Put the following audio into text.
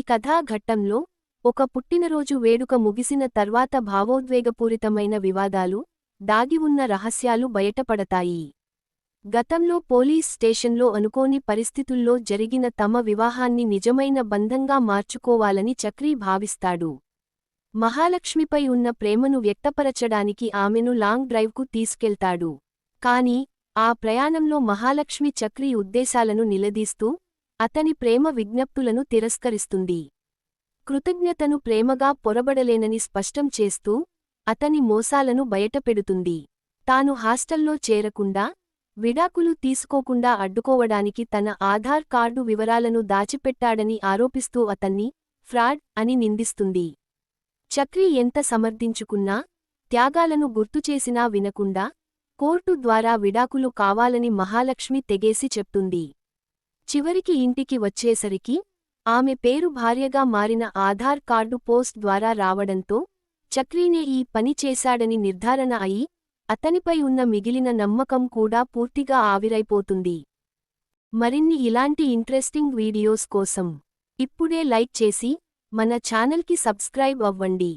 కథా ఘట్టంలో ఒక పుట్టినరోజు వేడుక ముగిసిన తర్వాత భావోద్వేగపూరితమైన వివాదాలు, దాగి ఉన్న రహస్యాలు బయటపడతాయి. గతంలో పోలీస్ స్టేషన్లో అనుకోని పరిస్థితుల్లో జరిగిన తమ వివాహాన్ని నిజమైన బంధంగా మార్చుకోవాలని చక్రి భావిస్తాడు. మహాలక్ష్మిపై ఉన్న ప్రేమను వ్యక్తపరచడానికి ఆమెను లాంగ్ డ్రైవ్కు తీసుకెళ్తాడు. కాని ఆ ప్రయాణంలో మహాలక్ష్మి చక్రి ఉద్దేశాలను నిలదీస్తూ, అతని ప్రేమ విజ్ఞప్తులను తిరస్కరిస్తుంది. కృతజ్ఞతను ప్రేమగా పొరబడలేనని స్పష్టం చేస్తూ, అతని మోసాలను బయటపెడుతుంది. తాను హాస్టల్లో చేరకుండా, విడాకులు తీసుకోకుండా అడ్డుకోవడానికి తన ఆధార్ కార్డు వివరాలను దాచిపెట్టాడని ఆరోపిస్తూ అతన్ని ఫ్రాడ్ అని నిందిస్తుంది. చక్రి ఎంత సమర్థించుకున్నా, త్యాగాలను గుర్తుచేసినా వినకుండా, కోర్టు ద్వారా విడాకులు కావాలని మహాలక్ష్మి తెగేసి చెప్తుంది. చివరికి ఇంటికి వచ్చేసరికి ఆమె పేరు భార్యగా మారిన ఆధార్ కార్డు పోస్ట్ ద్వారా రావడంతో చక్రీనే ఈ పని చేశాడని నిర్ధారణ అయి, అతనిపై ఉన్న మిగిలిన నమ్మకం కూడా పూర్తిగా ఆవిరైపోతుంది. మరిన్ని ఇలాంటి ఇంట్రెస్టింగ్ వీడియోస్ కోసం ఇప్పుడే లైక్ చేసి మన ఛానల్కి సబ్స్క్రైబ్ అవ్వండి.